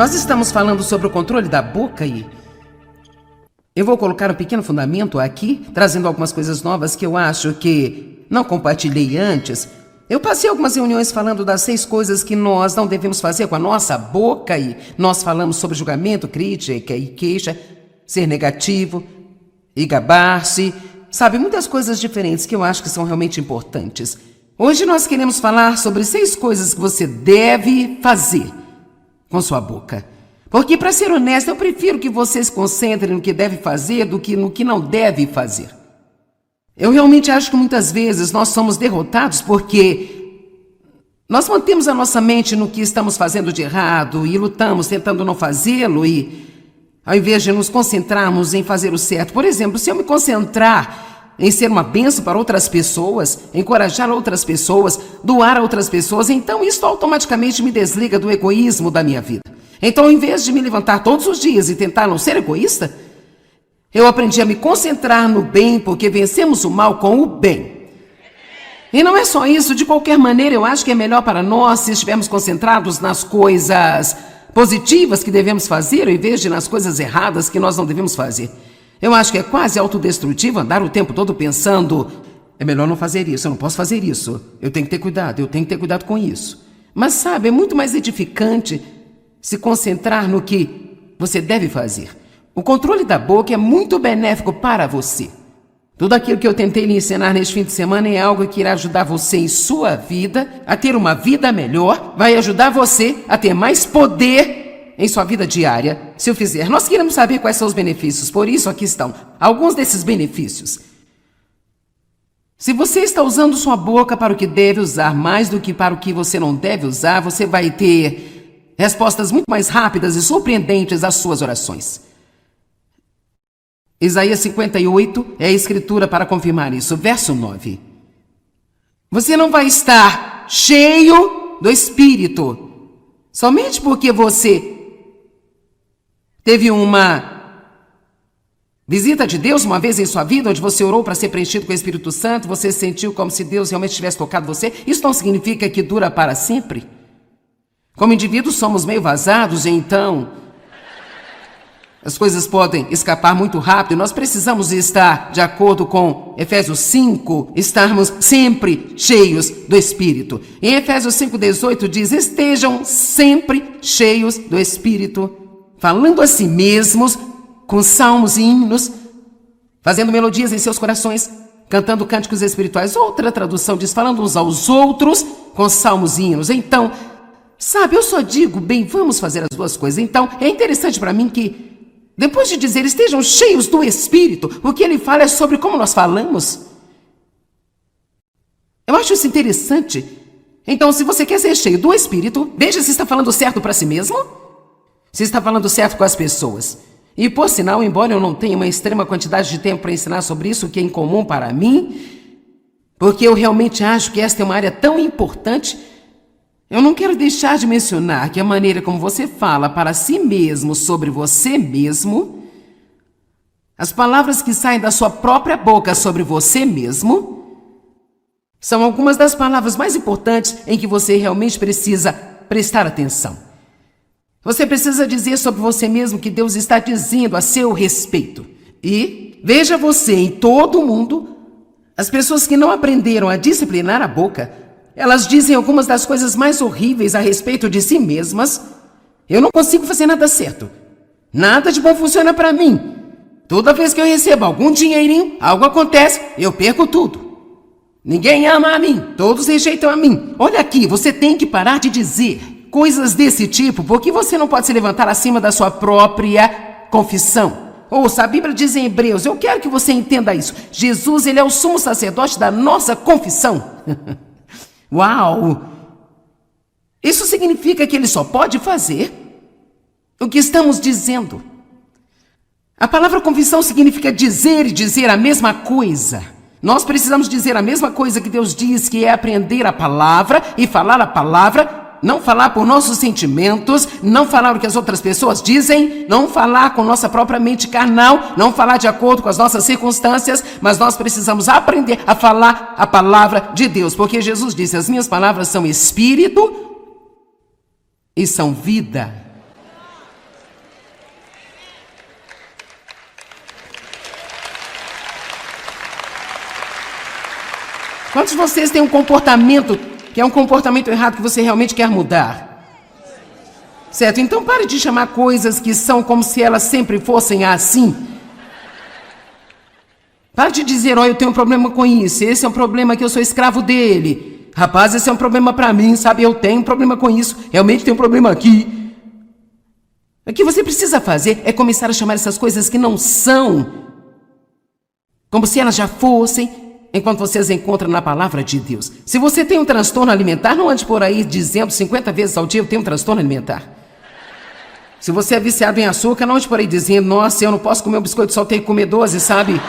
Nós estamos falando sobre o controle da boca e eu vou colocar um pequeno fundamento aqui, trazendo algumas coisas novas que eu acho que não compartilhei antes. Eu passei algumas reuniões falando das 6 coisas que nós não devemos fazer com a nossa boca e nós falamos sobre julgamento, crítica e queixa, ser negativo e gabar-se, sabe, muitas coisas diferentes que eu acho que são realmente importantes. Hoje nós queremos falar sobre 6 coisas que você deve fazer com sua boca. Porque, para ser honesto, eu prefiro que você se concentre no que deve fazer do que no que não deve fazer. Eu realmente acho que muitas vezes nós somos derrotados porque nós mantemos a nossa mente no que estamos fazendo de errado e lutamos tentando não fazê-lo e, ao invés de nos concentrarmos em fazer o certo, por exemplo, se eu me concentrar em ser uma bênção para outras pessoas, encorajar outras pessoas, doar a outras pessoas, então isso automaticamente me desliga do egoísmo da minha vida. Então, ao invés de me levantar todos os dias e tentar não ser egoísta, eu aprendi a me concentrar no bem, porque vencemos o mal com o bem. E não é só isso, de qualquer maneira, eu acho que é melhor para nós se estivermos concentrados nas coisas positivas que devemos fazer, ao invés de nas coisas erradas que nós não devemos fazer. Eu acho que é quase autodestrutivo andar o tempo todo pensando, é melhor não fazer isso, eu não posso fazer isso, eu tenho que ter cuidado com isso. Mas sabe, é muito mais edificante se concentrar no que você deve fazer. O controle da boca é muito benéfico para você. Tudo aquilo que eu tentei lhe ensinar neste fim de semana é algo que irá ajudar você em sua vida a ter uma vida melhor, vai ajudar você a ter mais poder em sua vida diária, se eu fizer. Nós queremos saber quais são os benefícios, por isso aqui estão alguns desses benefícios. Se você está usando sua boca para o que deve usar mais do que para o que você não deve usar, você vai ter respostas muito mais rápidas e surpreendentes às suas orações. Isaías 58 é a escritura para confirmar isso. Verso 9. Você não vai estar cheio do Espírito somente porque você teve uma visita de Deus uma vez em sua vida, onde você orou para ser preenchido com o Espírito Santo, você sentiu como se Deus realmente tivesse tocado você. Isso não significa que dura para sempre. Como indivíduos somos meio vazados, então as coisas podem escapar muito rápido. Nós precisamos estar, de acordo com Efésios 5, estarmos sempre cheios do Espírito. Em Efésios 5,18 diz, estejam sempre cheios do Espírito, falando a si mesmos, com salmos e hinos, fazendo melodias em seus corações, cantando cânticos espirituais. Outra tradução diz, falando uns aos outros, com salmos e hinos. Então, sabe, eu só digo, bem, vamos fazer as duas coisas. Então, é interessante para mim que, depois de dizer, estejam cheios do Espírito, o que ele fala é sobre como nós falamos. Eu acho isso interessante. Então, se você quer ser cheio do Espírito, veja se está falando certo para si mesmo, se está falando certo com as pessoas. E, por sinal, embora eu não tenha uma extrema quantidade de tempo para ensinar sobre isso, o que é incomum para mim, porque eu realmente acho que esta é uma área tão importante, eu não quero deixar de mencionar que a maneira como você fala para si mesmo sobre você mesmo, as palavras que saem da sua própria boca sobre você mesmo, são algumas das palavras mais importantes em que você realmente precisa prestar atenção. Você precisa dizer sobre você mesmo que Deus está dizendo a seu respeito. E veja você em todo o mundo, as pessoas que não aprenderam a disciplinar a boca, elas dizem algumas das coisas mais horríveis a respeito de si mesmas. Eu não consigo fazer nada certo. Nada de bom funciona para mim. Toda vez que eu recebo algum dinheirinho, algo acontece, eu perco tudo. Ninguém ama a mim, todos rejeitam a mim. Olha aqui, você tem que parar de dizer coisas desse tipo, porque você não pode se levantar acima da sua própria confissão. Ouça, a Bíblia diz em Hebreus, eu quero que você entenda isso. Jesus, ele é o sumo sacerdote da nossa confissão. Uau! Isso significa que ele só pode fazer o que estamos dizendo. A palavra confissão significa dizer e dizer a mesma coisa. Nós precisamos dizer a mesma coisa que Deus diz, que é aprender a palavra e falar a palavra. Não falar por nossos sentimentos, não falar o que as outras pessoas dizem, não falar com nossa própria mente carnal, não falar de acordo com as nossas circunstâncias, mas nós precisamos aprender a falar a palavra de Deus, porque Jesus disse, as minhas palavras são espírito e são vida. Quantos de vocês têm um comportamento que é um comportamento errado que você realmente quer mudar? Certo? Então pare de chamar coisas que são como se elas sempre fossem assim. Pare de dizer, eu tenho um problema com isso, esse é um problema que eu sou escravo dele. Rapaz, esse é um problema pra mim, sabe? Eu tenho um problema com isso, realmente tenho um problema aqui. O que você precisa fazer é começar a chamar essas coisas que não são como se elas já fossem, enquanto você as encontra na palavra de Deus. Se você tem um transtorno alimentar, não ande por aí dizendo 50 vezes ao dia, eu tenho um transtorno alimentar. Se você é viciado em açúcar, não ande por aí dizendo, nossa, eu não posso comer um biscoito, só tenho que comer 12, sabe?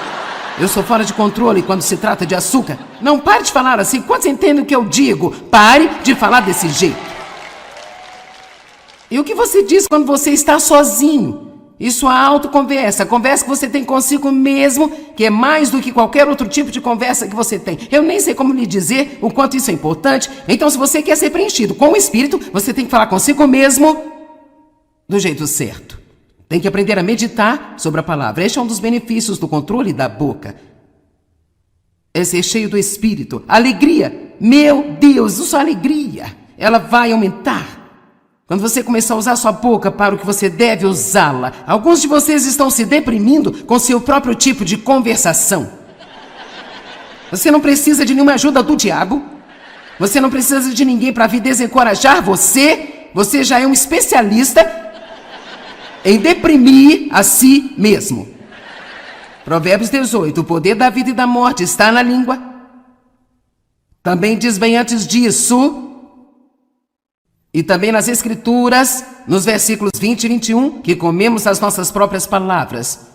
Eu sou fora de controle quando se trata de açúcar. Não pare de falar assim. Quantos entendem o que eu digo? Pare de falar desse jeito. E o que você diz quando você está sozinho? Isso é autoconversa, a conversa que você tem consigo mesmo, que é mais do que qualquer outro tipo de conversa que você tem. Eu nem sei como lhe dizer o quanto isso é importante. Então, se você quer ser preenchido com o Espírito, você tem que falar consigo mesmo do jeito certo. Tem que aprender a meditar sobre a palavra. Este é um dos benefícios do controle da boca. É ser cheio do Espírito. Alegria. Meu Deus, isso é alegria. Ela vai aumentar. Quando você começar a usar sua boca para o que você deve usá-la. Alguns de vocês estão se deprimindo com seu próprio tipo de conversação. Você não precisa de nenhuma ajuda do diabo. Você não precisa de ninguém para vir desencorajar você. Você já é um especialista em deprimir a si mesmo. Provérbios 18. O poder da vida e da morte está na língua. Também diz bem antes disso... E também nas Escrituras, nos versículos 20 e 21, que comemos as nossas próprias palavras.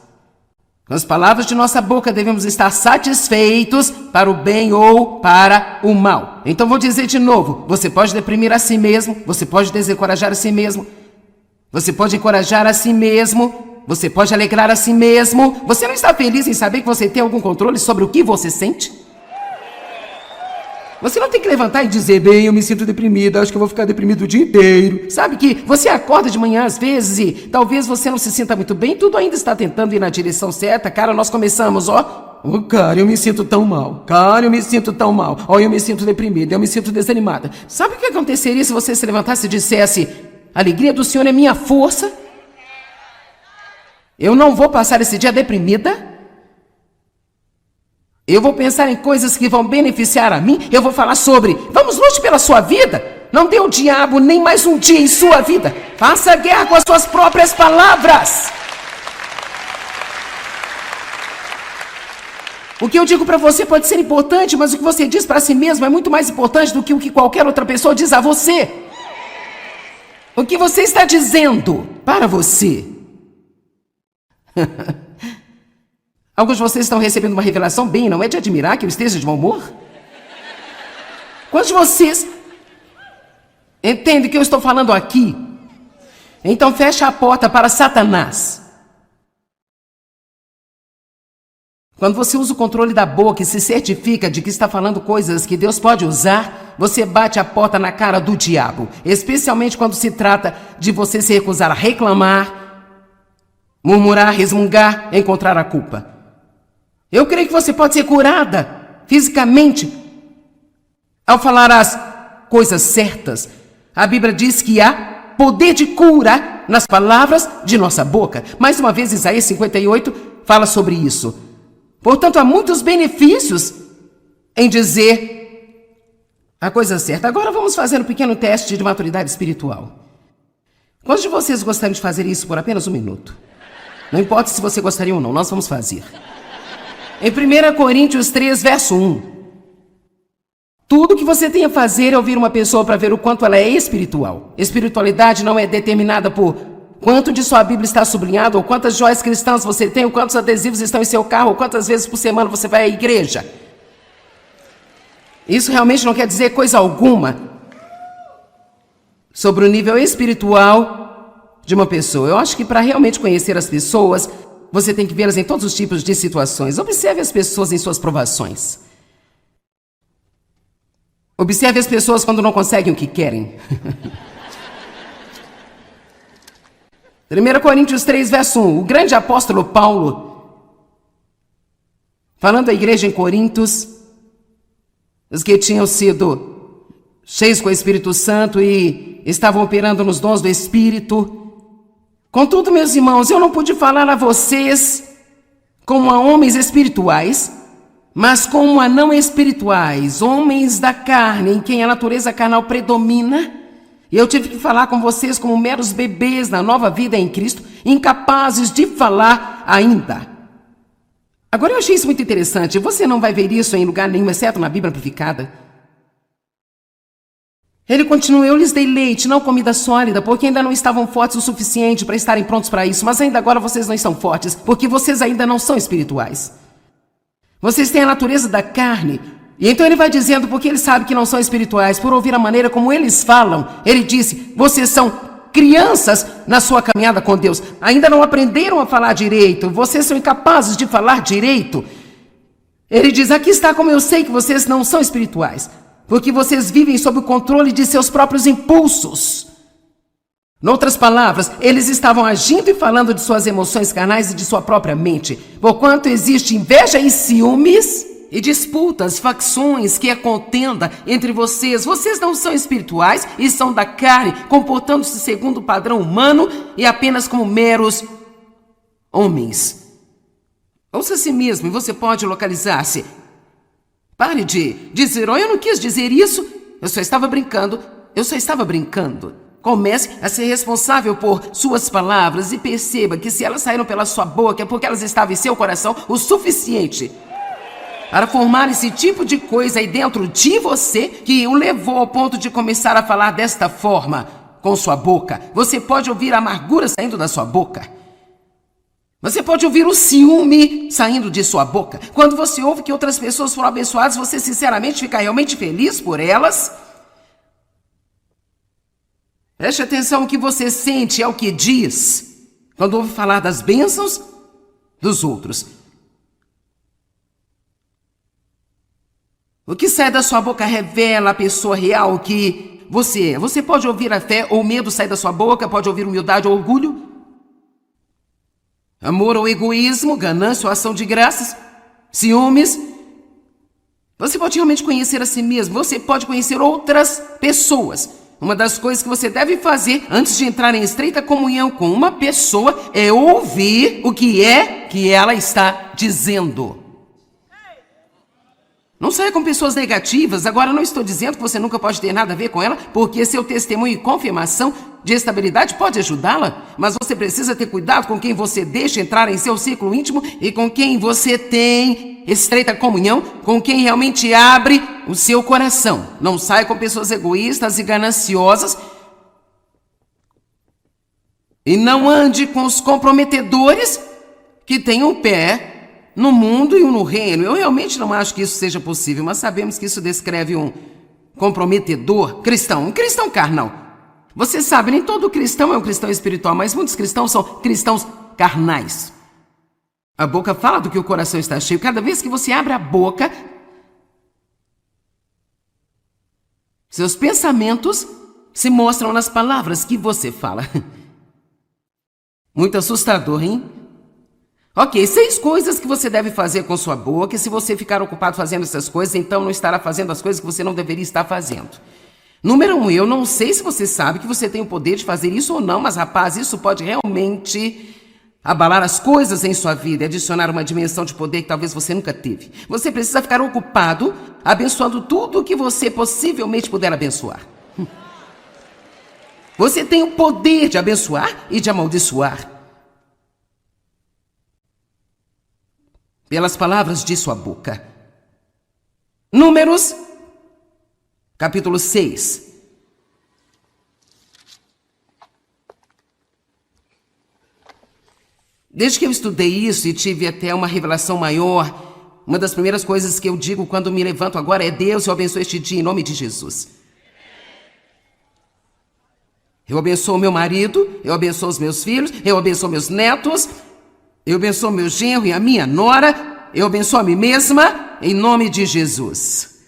Com as palavras de nossa boca devemos estar satisfeitos para o bem ou para o mal. Então vou dizer de novo, você pode deprimir a si mesmo, você pode desencorajar a si mesmo, você pode encorajar a si mesmo, você pode alegrar a si mesmo. Você não está feliz em saber que você tem algum controle sobre o que você sente? Você não tem que levantar e dizer, bem, eu me sinto deprimido, acho que eu vou ficar deprimido o dia inteiro. Sabe que você acorda de manhã às vezes e talvez você não se sinta muito bem, tudo ainda está tentando ir na direção certa. Cara, nós começamos, cara, eu me sinto tão mal. Cara, eu me sinto tão mal. Eu me sinto deprimida, eu me sinto desanimada. Sabe o que aconteceria se você se levantasse e dissesse, a alegria do Senhor é minha força? Eu não vou passar esse dia deprimida. Eu vou pensar em coisas que vão beneficiar a mim. Eu vou falar sobre, vamos lute pela sua vida. Não dê ao diabo nem mais um dia em sua vida. Faça guerra com as suas próprias palavras. O que eu digo para você pode ser importante, mas o que você diz para si mesmo é muito mais importante do que o que qualquer outra pessoa diz a você. O que você está dizendo para você? Alguns de vocês estão recebendo uma revelação bem, não é de admirar que eu esteja de mau humor? Quantos de vocês entendem o que eu estou falando aqui? Então fecha a porta para Satanás. Quando você usa o controle da boca e se certifica de que está falando coisas que Deus pode usar, você bate a porta na cara do diabo. Especialmente quando se trata de você se recusar a reclamar, murmurar, resmungar, encontrar a culpa. Eu creio que você pode ser curada fisicamente ao falar as coisas certas. A Bíblia diz que há poder de cura nas palavras de nossa boca. Mais uma vez, Isaías 58 fala sobre isso. Portanto, há muitos benefícios em dizer a coisa certa. Agora vamos fazer um pequeno teste de maturidade espiritual. Quantos de vocês gostariam de fazer isso por apenas um minuto? Não importa se você gostaria ou não, nós vamos fazer. Em 1 Coríntios 3, verso 1. Tudo que você tem a fazer é ouvir uma pessoa para ver o quanto ela é espiritual. Espiritualidade não é determinada por quanto de sua Bíblia está sublinhado, ou quantas joias cristãs você tem, ou quantos adesivos estão em seu carro, ou quantas vezes por semana você vai à igreja. Isso realmente não quer dizer coisa alguma sobre o nível espiritual de uma pessoa. Eu acho que para realmente conhecer as pessoas, você tem que vê-las em todos os tipos de situações. Observe as pessoas em suas provações. Observe as pessoas quando não conseguem o que querem. 1 Coríntios 3, verso 1. O grande apóstolo Paulo, falando à igreja em Corintos, os que tinham sido cheios com o Espírito Santo e estavam operando nos dons do Espírito. Contudo, meus irmãos, eu não pude falar a vocês como a homens espirituais, mas como a não espirituais, homens da carne, em quem a natureza carnal predomina. E eu tive que falar com vocês como meros bebês na nova vida em Cristo, incapazes de falar ainda. Agora eu achei isso muito interessante. Você não vai ver isso em lugar nenhum, exceto na Bíblia Amplificada. Ele continua: eu lhes dei leite, não comida sólida, porque ainda não estavam fortes o suficiente para estarem prontos para isso. Mas ainda agora vocês não estão fortes, porque vocês ainda não são espirituais. Vocês têm a natureza da carne. E então ele vai dizendo, porque ele sabe que não são espirituais, por ouvir a maneira como eles falam. Ele disse: vocês são crianças na sua caminhada com Deus. Ainda não aprenderam a falar direito. Vocês são incapazes de falar direito. Ele diz: aqui está como eu sei que vocês não são espirituais. Porque vocês vivem sob o controle de seus próprios impulsos. Noutras palavras, eles estavam agindo e falando de suas emoções carnais e de sua própria mente. Porquanto existe inveja e ciúmes e disputas, facções, que é contenda entre vocês. Vocês não são espirituais e são da carne, comportando-se segundo o padrão humano e apenas como meros homens. Ouça a si mesmo e você pode localizar-se. Pare de dizer: oh, eu não quis dizer isso, eu só estava brincando. Comece a ser responsável por suas palavras e perceba que se elas saíram pela sua boca é porque elas estavam em seu coração o suficiente para formar esse tipo de coisa aí dentro de você que o levou ao ponto de começar a falar desta forma com sua boca. Você pode ouvir a amargura saindo da sua boca. Você pode ouvir o ciúme saindo de sua boca. Quando você ouve que outras pessoas foram abençoadas, você sinceramente fica realmente feliz por elas? Preste atenção no que você sente, é o que diz quando ouve falar das bênçãos dos outros. O que sai da sua boca revela a pessoa real que você é. Você pode ouvir a fé ou medo sair da sua boca, pode ouvir humildade ou orgulho, amor ou egoísmo, ganância ou ação de graças, ciúmes. Você pode realmente conhecer a si mesmo, você pode conhecer outras pessoas. Uma das coisas que você deve fazer antes de entrar em estreita comunhão com uma pessoa é ouvir o que é que ela está dizendo. Não saia com pessoas negativas. Agora, não estou dizendo que você nunca pode ter nada a ver com ela, porque seu testemunho e confirmação de estabilidade pode ajudá-la, mas você precisa ter cuidado com quem você deixa entrar em seu círculo íntimo e com quem você tem estreita comunhão, com quem realmente abre o seu coração. Não saia com pessoas egoístas e gananciosas e não ande com os comprometedores que têm um pé no mundo e um no reino. Eu realmente não acho que isso seja possível, mas sabemos que isso descreve um comprometedor cristão, um cristão carnal. Você sabe, nem todo cristão é um cristão espiritual, mas muitos cristãos são cristãos carnais. A boca fala do que o coração está cheio. Cada vez que você abre a boca, seus pensamentos se mostram nas palavras que você fala. Muito assustador, hein? Ok, 6 coisas que você deve fazer com sua boca, e se você ficar ocupado fazendo essas coisas, então não estará fazendo as coisas que você não deveria estar fazendo. Número 1, eu não sei se você sabe que você tem o poder de fazer isso ou não, mas rapaz, isso pode realmente abalar as coisas em sua vida e adicionar uma dimensão de poder que talvez você nunca teve. Você precisa ficar ocupado abençoando tudo o que você possivelmente puder abençoar. Você tem o poder de abençoar e de amaldiçoar pelas palavras de sua boca. Números, capítulo 6. Desde que eu estudei isso e tive até uma revelação maior, uma das primeiras coisas que eu digo quando me levanto agora é: Deus, eu abençoo este dia em nome de Jesus. Eu abençoo meu marido, eu abençoo os meus filhos, eu abençoo meus netos, eu abençoo meu genro e a minha nora, eu abençoo a mim mesma em nome de Jesus.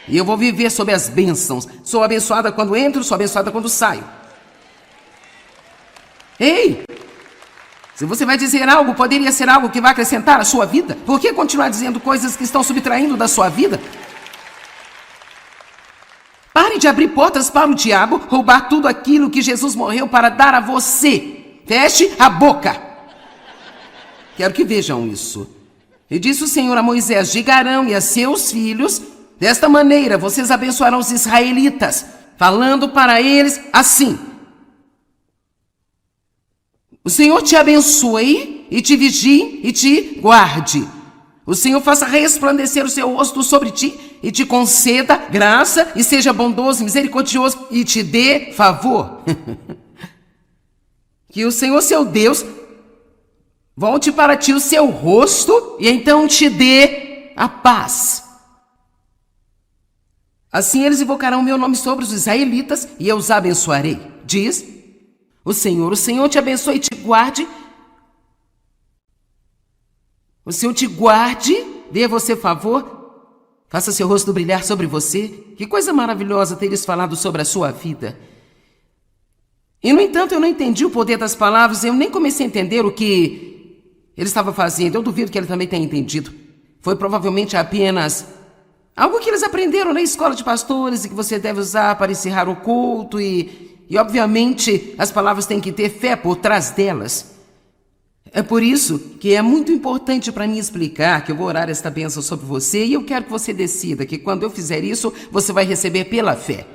E eu vou viver sob as bênçãos. Sou abençoada quando entro, sou abençoada quando saio. Ei! Se você vai dizer algo, poderia ser algo que vai acrescentar à sua vida. Por que continuar dizendo coisas que estão subtraindo da sua vida? Pare de abrir portas para o diabo roubar tudo aquilo que Jesus morreu para dar a você. Feche a boca. Quero que vejam isso. E disse o Senhor a Moisés: diga a Arão e a seus filhos, desta maneira vocês abençoarão os israelitas, falando para eles assim: o Senhor te abençoe e te vigie e te guarde. O Senhor faça resplandecer o seu rosto sobre ti e te conceda graça e seja bondoso e misericordioso e te dê favor. Que o Senhor, seu Deus, volte para ti o seu rosto e então te dê a paz. Assim eles invocarão o meu nome sobre os israelitas e eu os abençoarei. Diz o Senhor te abençoe e te guarde. O Senhor te guarde, dê a você favor, faça seu rosto brilhar sobre você. Que coisa maravilhosa ter eles falado sobre a sua vida. E, no entanto, eu não entendi o poder das palavras, eu nem comecei a entender o que ele estava fazendo. Eu duvido que ele também tenha entendido. Foi provavelmente apenas algo que eles aprenderam na escola de pastores e que você deve usar para encerrar o culto e obviamente, as palavras têm que ter fé por trás delas. É por isso que é muito importante para mim explicar que eu vou orar esta bênção sobre você e eu quero que você decida que quando eu fizer isso, você vai receber pela fé.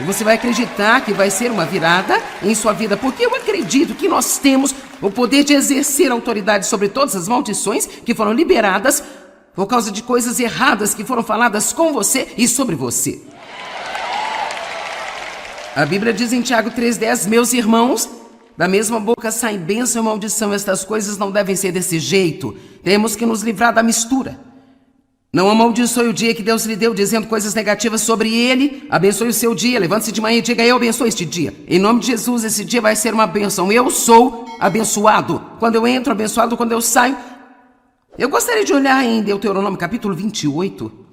E você vai acreditar que vai ser uma virada em sua vida, porque eu acredito que nós temos o poder de exercer autoridade sobre todas as maldições que foram liberadas por causa de coisas erradas que foram faladas com você e sobre você. A Bíblia diz em Tiago 3,10, meus irmãos, da mesma boca sai bênção e maldição, estas coisas não devem ser desse jeito, temos que nos livrar da mistura. Não amaldiçoe o dia que Deus lhe deu, dizendo coisas negativas sobre ele, abençoe o seu dia, levante-se de manhã e diga, eu abençoo este dia. Em nome de Jesus, esse dia vai ser uma bênção, eu sou abençoado. Quando eu entro, abençoado, quando eu saio. Eu gostaria de olhar em Deuteronômio capítulo 28,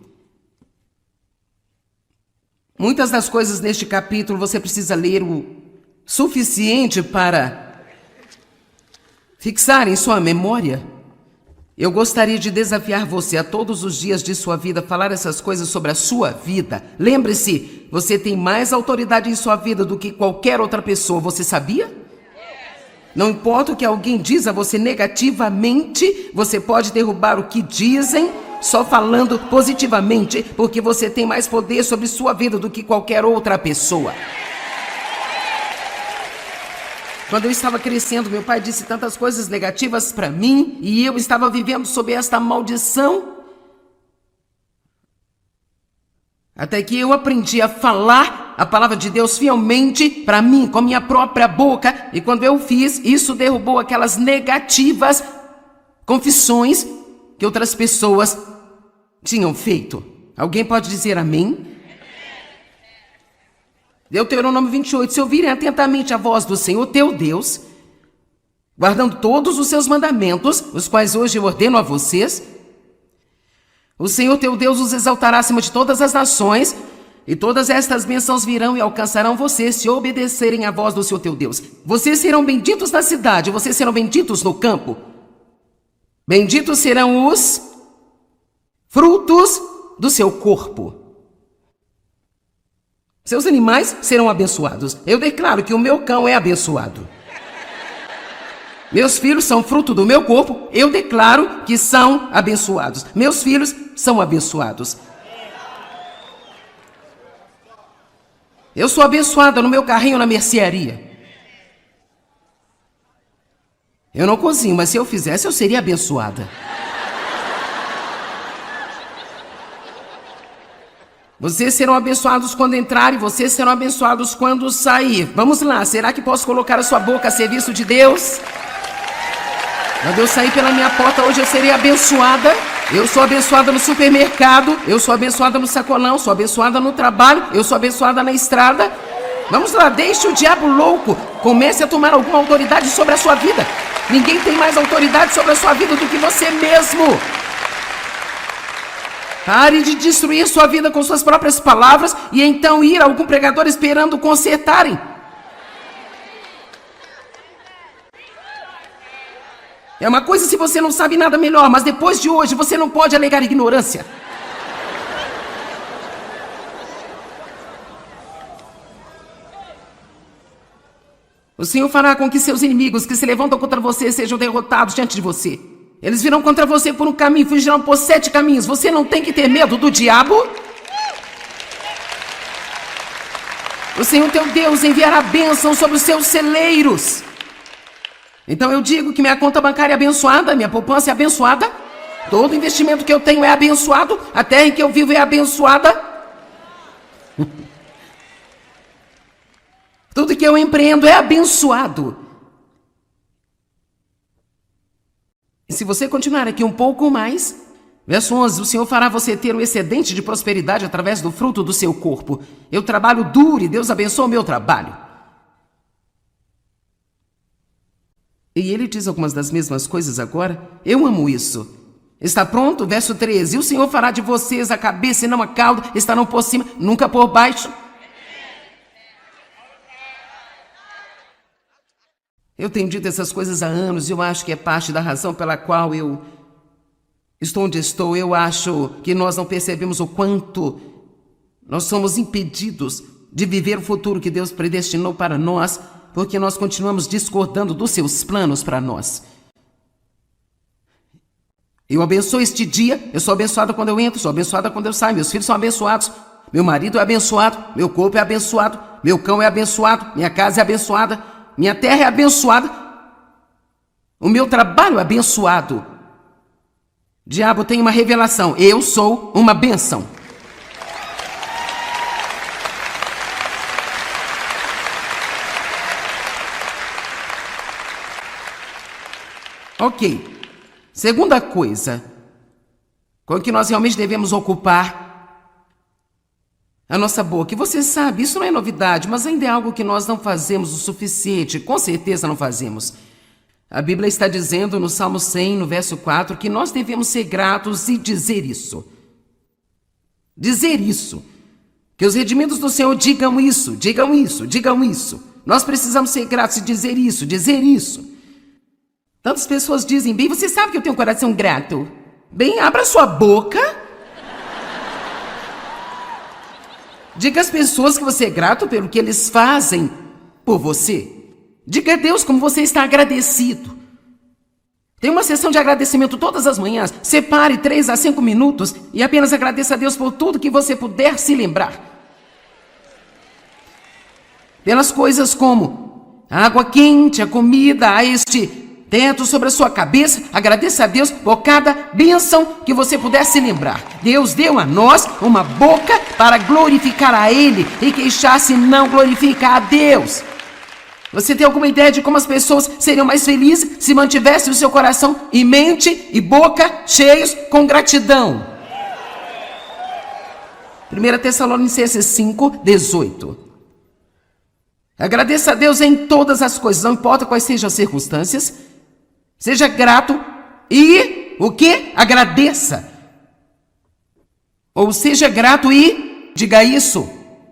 muitas das coisas neste capítulo você precisa ler o suficiente para fixar em sua memória. Eu gostaria de desafiar você a todos os dias de sua vida falar essas coisas sobre a sua vida. Lembre-se, você tem mais autoridade em sua vida do que qualquer outra pessoa. Você sabia? Não importa o que alguém diz a você negativamente, você pode derrubar o que dizem só falando positivamente, porque você tem mais poder sobre sua vida do que qualquer outra pessoa. Quando eu estava crescendo, meu pai disse tantas coisas negativas para mim e eu estava vivendo sob esta maldição. Até que eu aprendi a falar a palavra de Deus fielmente para mim, com a minha própria boca. E quando eu fiz, isso derrubou aquelas negativas confissões que outras pessoas tinham feito. Alguém pode dizer amém? Deuteronômio 28, se ouvirem atentamente a voz do Senhor teu Deus, guardando todos os seus mandamentos, os quais hoje eu ordeno a vocês, o Senhor teu Deus os exaltará acima de todas as nações, e todas estas bênçãos virão e alcançarão vocês se obedecerem à voz do Senhor teu Deus. Vocês serão benditos na cidade, vocês serão benditos no campo. Benditos serão os frutos do seu corpo. Seus animais serão abençoados. Eu declaro que o meu cão é abençoado. Meus filhos são fruto do meu corpo. Eu declaro que são abençoados. Meus filhos são abençoados. Eu sou abençoada no meu carrinho na mercearia. Eu não cozinho, mas se eu fizesse, eu seria abençoada. Vocês serão abençoados quando entrar e vocês serão abençoados quando sair. Vamos lá, será que posso colocar a sua boca a serviço de Deus? Quando eu sair pela minha porta hoje eu serei abençoada. Eu sou abençoada no supermercado, eu sou abençoada no sacolão, sou abençoada no trabalho, eu sou abençoada na estrada. Vamos lá, deixe o diabo louco. Comece a tomar alguma autoridade sobre a sua vida. Ninguém tem mais autoridade sobre a sua vida do que você mesmo. Pare de destruir sua vida com suas próprias palavras e então ir a algum pregador esperando consertarem. É uma coisa se você não sabe nada melhor, mas depois de hoje você não pode alegar ignorância. O Senhor fará com que seus inimigos que se levantam contra você sejam derrotados diante de você. Eles virão contra você por um caminho, fugirão por 7 caminhos. Você não tem que ter medo do diabo. O Senhor teu Deus enviará bênção sobre os seus celeiros. Então eu digo que minha conta bancária é abençoada, minha poupança é abençoada, todo investimento que eu tenho é abençoado, a terra em que eu vivo é abençoada. Tudo que eu empreendo é abençoado. E se você continuar aqui um pouco mais, verso 11, o Senhor fará você ter um excedente de prosperidade através do fruto do seu corpo. Eu trabalho duro e Deus abençoa o meu trabalho. E ele diz algumas das mesmas coisas agora. Eu amo isso. Está pronto? Verso 13. E o Senhor fará de vocês a cabeça e não a cauda, estarão por cima, nunca por baixo. Eu tenho dito essas coisas há anos e eu acho que é parte da razão pela qual eu estou onde estou. Eu acho que nós não percebemos o quanto nós somos impedidos de viver o futuro que Deus predestinou para nós, porque nós continuamos discordando dos seus planos para nós. Eu abençoo este dia, eu sou abençoada quando eu entro, sou abençoada quando eu saio, meus filhos são abençoados, meu marido é abençoado, meu corpo é abençoado, meu cão é abençoado, minha casa é abençoada, minha terra é abençoada, o meu trabalho é abençoado. Diabo tem uma revelação, eu sou uma bênção. Ok. Segunda coisa com que nós realmente devemos ocupar a nossa boca. E você sabe, isso não é novidade, mas ainda é algo que nós não fazemos o suficiente. Com certeza não fazemos. A Bíblia está dizendo no Salmo 100, no verso 4, que nós devemos ser gratos e dizer isso. Dizer isso. Que os redimidos do Senhor digam isso, digam isso, digam isso. Nós precisamos ser gratos e dizer isso, dizer isso. Tantas pessoas dizem, bem, você sabe que eu tenho um coração grato. Bem, abra sua boca. Diga às pessoas que você é grato pelo que eles fazem por você. Diga a Deus como você está agradecido. Tem uma sessão de agradecimento todas as manhãs. Separe 3 a 5 minutos e apenas agradeça a Deus por tudo que você puder se lembrar. Pelas coisas como a água quente, a comida, a este teto sobre a sua cabeça, agradeça a Deus por cada bênção que você puder se lembrar. Deus deu a nós uma boca para glorificar a Ele e queixar-se não glorificar a Deus. Você tem alguma ideia de como as pessoas seriam mais felizes se mantivessem o seu coração e mente e boca cheios com gratidão? 1 Tessalonicenses 5, 18. Agradeça a Deus em todas as coisas, não importa quais sejam as circunstâncias. Seja grato e o que? Agradeça. Ou seja grato e diga isso.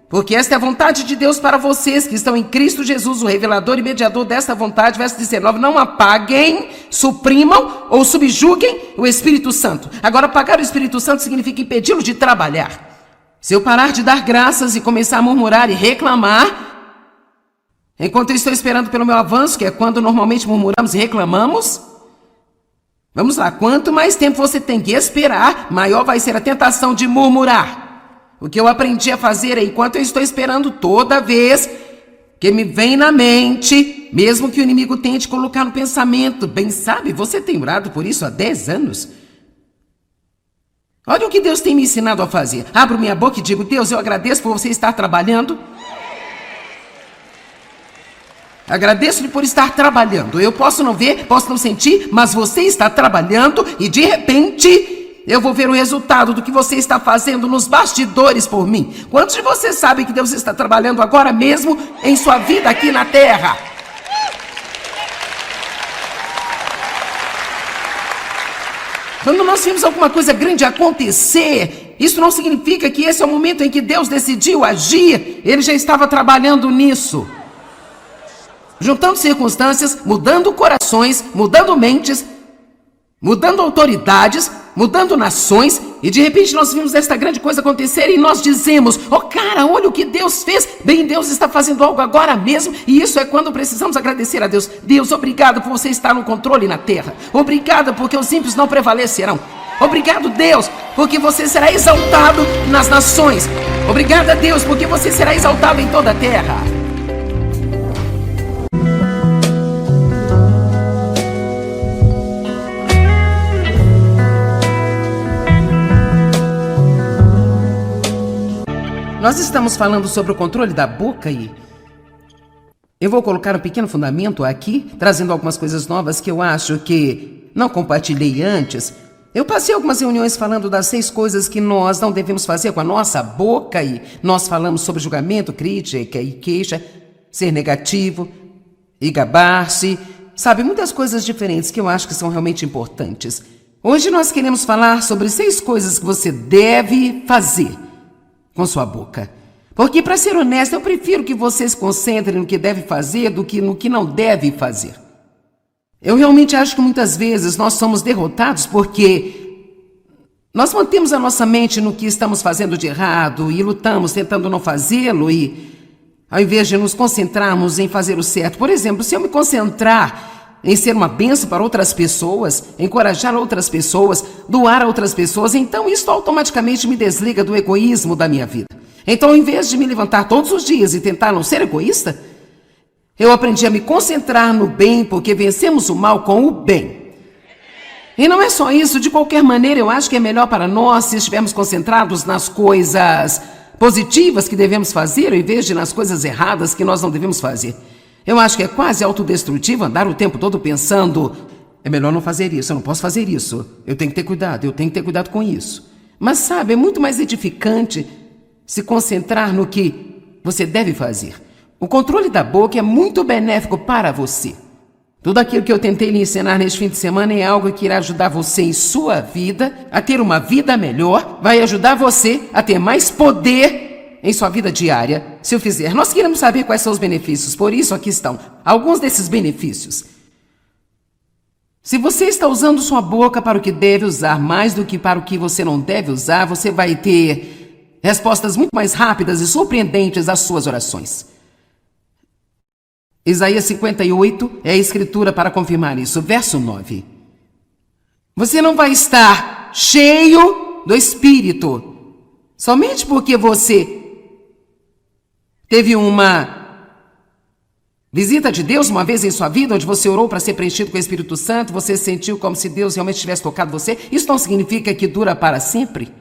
Porque esta é a vontade de Deus para vocês que estão em Cristo Jesus, o revelador e mediador desta vontade. Verso 19, não apaguem, suprimam ou subjuguem o Espírito Santo. Agora, apagar o Espírito Santo significa impedi-lo de trabalhar. Se eu parar de dar graças e começar a murmurar e reclamar, enquanto eu estou esperando pelo meu avanço, que é quando normalmente murmuramos e reclamamos, vamos lá, quanto mais tempo você tem que esperar, maior vai ser a tentação de murmurar. O que eu aprendi a fazer é, enquanto eu estou esperando, toda vez que me vem na mente, mesmo que o inimigo tente colocar no pensamento, bem sabe, você tem orado por isso há 10 anos. Olha o que Deus tem me ensinado a fazer. Abro minha boca e digo, Deus, eu agradeço por você estar trabalhando. Agradeço-lhe por estar trabalhando. Eu posso não ver, posso não sentir, mas você está trabalhando e de repente eu vou ver o resultado do que você está fazendo nos bastidores por mim. Quantos de vocês sabem que Deus está trabalhando agora mesmo em sua vida aqui na terra? Quando nós vimos alguma coisa grande acontecer, isso não significa que esse é o momento em que Deus decidiu agir. Ele já estava trabalhando nisso. Juntando circunstâncias, mudando corações, mudando mentes, mudando autoridades, mudando nações, e de repente nós vimos esta grande coisa acontecer e nós dizemos: oh cara, olha o que Deus fez, bem, Deus está fazendo algo agora mesmo, e isso é quando precisamos agradecer a Deus. Deus, obrigado por você estar no controle na terra, obrigado porque os ímpios não prevalecerão, obrigado Deus, porque você será exaltado nas nações, obrigado a Deus, porque você será exaltado em toda a terra. Nós estamos falando sobre o controle da boca e eu vou colocar um pequeno fundamento aqui, trazendo algumas coisas novas que eu acho que não compartilhei antes. Eu passei algumas reuniões falando das 6 coisas que nós não devemos fazer com a nossa boca e nós falamos sobre julgamento, crítica e queixa, ser negativo e gabar-se, sabe, muitas coisas diferentes que eu acho que são realmente importantes. Hoje nós queremos falar sobre 6 coisas que você deve fazer com sua boca. Porque, para ser honesto, eu prefiro que você se concentre no que deve fazer do que no que não deve fazer. Eu realmente acho que muitas vezes nós somos derrotados porque nós mantemos a nossa mente no que estamos fazendo de errado e lutamos tentando não fazê-lo e ao invés de nos concentrarmos em fazer o certo. Por exemplo, se eu me concentrar em ser uma bênção para outras pessoas, encorajar outras pessoas, doar a outras pessoas, então isso automaticamente me desliga do egoísmo da minha vida. Então, ao invés de me levantar todos os dias e tentar não ser egoísta, eu aprendi a me concentrar no bem, porque vencemos o mal com o bem. E não é só isso, de qualquer maneira, eu acho que é melhor para nós se estivermos concentrados nas coisas positivas que devemos fazer, ao invés de nas coisas erradas que nós não devemos fazer. Eu acho que é quase autodestrutivo andar o tempo todo pensando: é melhor não fazer isso, eu não posso fazer isso, eu tenho que ter cuidado com isso. Mas sabe, é muito mais edificante se concentrar no que você deve fazer. O controle da boca é muito benéfico para você. Tudo aquilo que eu tentei lhe ensinar neste fim de semana é algo que irá ajudar você em sua vida a ter uma vida melhor, vai ajudar você a ter mais poder em sua vida diária, se eu fizer. Nós queremos saber quais são os benefícios, por isso aqui estão alguns desses benefícios. Se você está usando sua boca para o que deve usar mais do que para o que você não deve usar, você vai ter respostas muito mais rápidas e surpreendentes às suas orações. Isaías 58 é a escritura para confirmar isso, verso 9. Você não vai estar cheio do Espírito somente porque você teve uma visita de Deus uma vez em sua vida, onde você orou para ser preenchido com o Espírito Santo, você sentiu como se Deus realmente tivesse tocado você. Isso não significa que dura para sempre.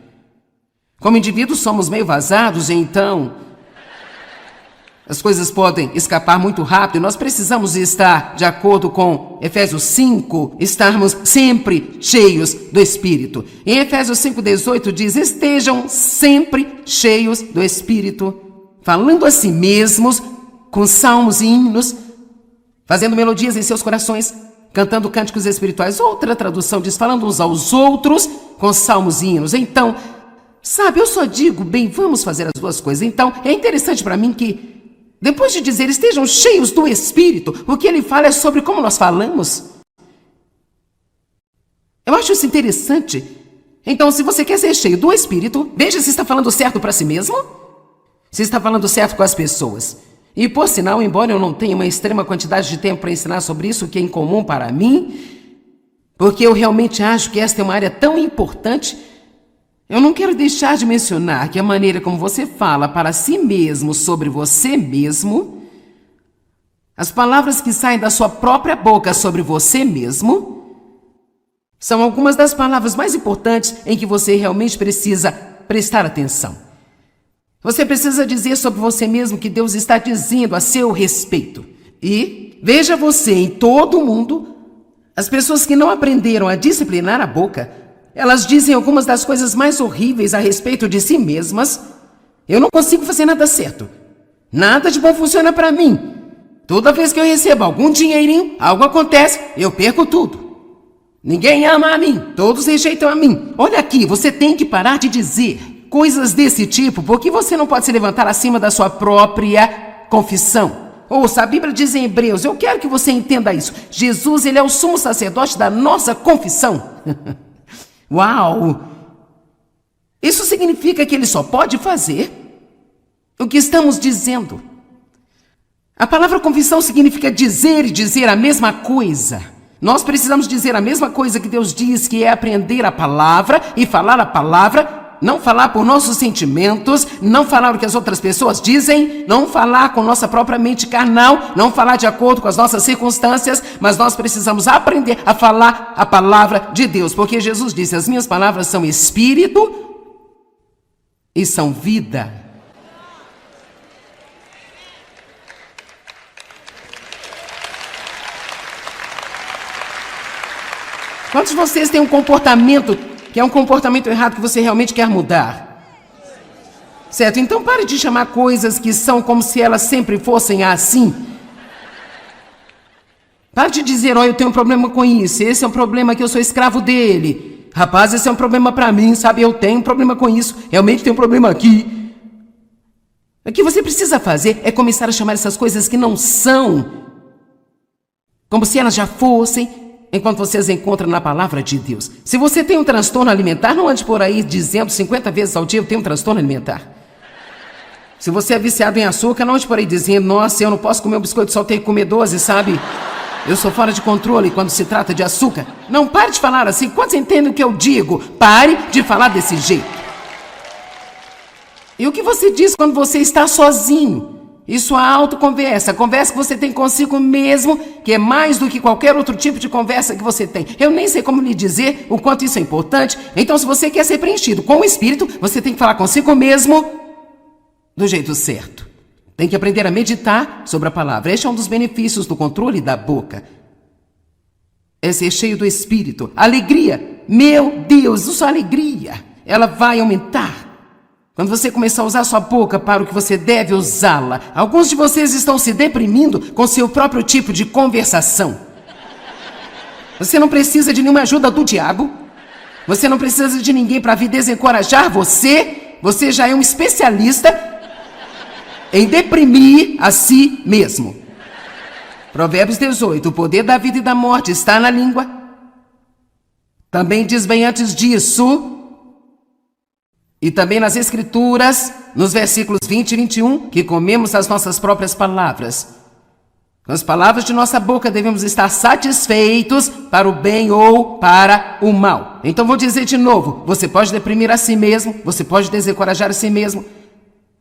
Como indivíduos somos meio vazados, então as coisas podem escapar muito rápido. Nós precisamos estar, de acordo com Efésios 5, estarmos sempre cheios do Espírito. Em Efésios 5,18 diz: estejam sempre cheios do Espírito, falando a si mesmos com salmos e hinos, fazendo melodias em seus corações, cantando cânticos espirituais. Outra tradução diz: falando uns aos outros com salmos e hinos. Então, sabe, eu só digo, bem, vamos fazer as duas coisas. Então, é interessante para mim que, depois de dizer estejam cheios do Espírito, o que ele fala é sobre como nós falamos. Eu acho isso interessante. Então, se você quer ser cheio do Espírito, veja se está falando certo para si mesmo, se está falando certo com as pessoas. E, por sinal, embora eu não tenha uma extrema quantidade de tempo para ensinar sobre isso, o que é incomum para mim, porque eu realmente acho que esta é uma área tão importante, eu não quero deixar de mencionar que a maneira como você fala para si mesmo sobre você mesmo, as palavras que saem da sua própria boca sobre você mesmo, são algumas das palavras mais importantes em que você realmente precisa prestar atenção. Você precisa dizer sobre você mesmo que Deus está dizendo a seu respeito. E veja você em todo o mundo, as pessoas que não aprenderam a disciplinar a boca, elas dizem algumas das coisas mais horríveis a respeito de si mesmas. Eu não consigo fazer nada certo. Nada de bom funciona para mim. Toda vez que eu recebo algum dinheirinho, algo acontece, eu perco tudo. Ninguém ama a mim, todos rejeitam a mim. Olha aqui, você tem que parar de dizer coisas desse tipo, porque você não pode se levantar acima da sua própria confissão. Ouça, a Bíblia diz em Hebreus, eu quero que você entenda isso. Jesus, ele é o sumo sacerdote da nossa confissão. Uau! Isso significa que ele só pode fazer o que estamos dizendo. A palavra confissão significa dizer e dizer a mesma coisa. Nós precisamos dizer a mesma coisa que Deus diz, que é aprender a palavra e falar a palavra. Não falar por nossos sentimentos, não falar o que as outras pessoas dizem, não falar com nossa própria mente carnal, não falar de acordo com as nossas circunstâncias, mas nós precisamos aprender a falar a palavra de Deus, porque Jesus disse: as minhas palavras são espírito e são vida. Quantos de vocês têm um comportamento que é um comportamento errado que você realmente quer mudar? Certo? Então pare de chamar coisas que são como se elas sempre fossem assim. Pare de dizer: eu tenho um problema com isso, esse é um problema que eu sou escravo dele. Rapaz, esse é um problema para mim, sabe? Eu tenho um problema com isso, realmente tenho um problema aqui. O que você precisa fazer é começar a chamar essas coisas que não são como se elas já fossem, enquanto você as encontra na palavra de Deus. Se você tem um transtorno alimentar, não ande por aí dizendo 50 vezes ao dia: eu tenho um transtorno alimentar. Se você é viciado em açúcar, não ande por aí dizendo: nossa, eu não posso comer um biscoito, só tenho que comer 12, sabe? Eu sou fora de controle quando se trata de açúcar. Não pare de falar assim. Quantos entendem o que eu digo? Pare de falar desse jeito. E o que você diz quando você está sozinho? Isso é autoconversa, a conversa que você tem consigo mesmo, que é mais do que qualquer outro tipo de conversa que você tem. Eu nem sei como lhe dizer o quanto isso é importante. Então, se você quer ser preenchido com o Espírito, você tem que falar consigo mesmo do jeito certo. Tem que aprender a meditar sobre a palavra. Este é um dos benefícios do controle da boca. É ser cheio do Espírito. Alegria. Meu Deus, isso é alegria. Ela vai aumentar quando você começar a usar sua boca para o que você deve usá-la. Alguns de vocês estão se deprimindo com seu próprio tipo de conversação. Você não precisa de nenhuma ajuda do diabo. Você não precisa de ninguém para vir desencorajar você. Você já é um especialista em deprimir a si mesmo. Provérbios 18. O poder da vida e da morte está na língua. Também diz bem antes disso, e também nas Escrituras, nos versículos 20 e 21, que comemos as nossas próprias palavras. Com as palavras de nossa boca devemos estar satisfeitos para o bem ou para o mal. Então vou dizer de novo: você pode deprimir a si mesmo, você pode desencorajar a si mesmo,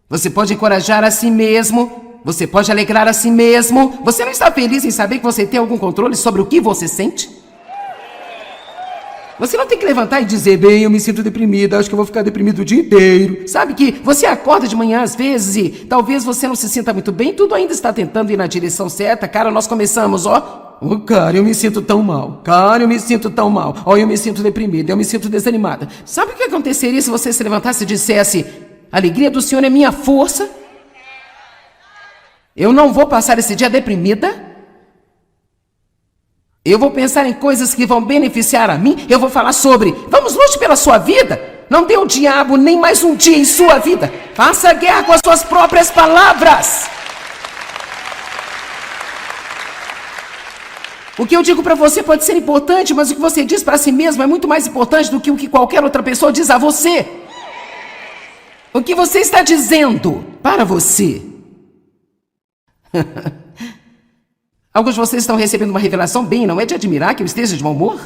você pode encorajar a si mesmo, você pode alegrar a si mesmo. Você não está feliz em saber que você tem algum controle sobre o que você sente? Você não tem que levantar e dizer: bem, eu me sinto deprimida, acho que eu vou ficar deprimido o dia inteiro. Sabe que você acorda de manhã às vezes e talvez você não se sinta muito bem, tudo ainda está tentando ir na direção certa. Cara, nós começamos, cara, eu me sinto tão mal. Cara, eu me sinto tão mal. Eu me sinto deprimida, eu me sinto desanimada. Sabe o que aconteceria se você se levantasse e dissesse: a alegria do Senhor é minha força? Eu não vou passar esse dia deprimida. Eu vou pensar em coisas que vão beneficiar a mim. Eu vou falar sobre: vamos lute pela sua vida. Não dê ao diabo nem mais um dia em sua vida. Faça guerra com as suas próprias palavras. O que eu digo para você pode ser importante, mas o que você diz para si mesmo é muito mais importante do que o que qualquer outra pessoa diz a você. O que você está dizendo para você? Alguns de vocês estão recebendo uma revelação bem, não é de admirar que eu esteja de mau humor?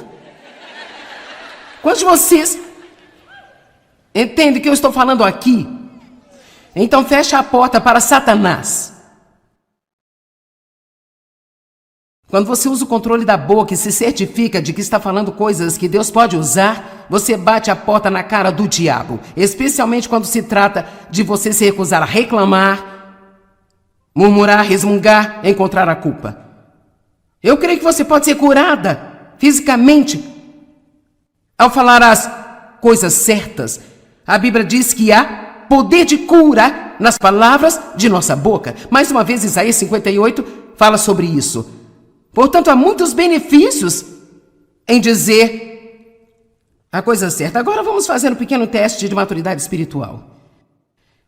Quantos de vocês entendem o que eu estou falando aqui? Então fecha a porta para Satanás. Quando você usa o controle da boca e se certifica de que está falando coisas que Deus pode usar, você bate a porta na cara do diabo. Especialmente quando se trata de você se recusar a reclamar, murmurar, resmungar, encontrar a culpa. Eu creio que você pode ser curada fisicamente ao falar as coisas certas. A Bíblia diz que há poder de cura nas palavras de nossa boca. Mais uma vez, Isaías 58 fala sobre isso. Portanto, há muitos benefícios em dizer a coisa certa. Agora vamos fazer um pequeno teste de maturidade espiritual.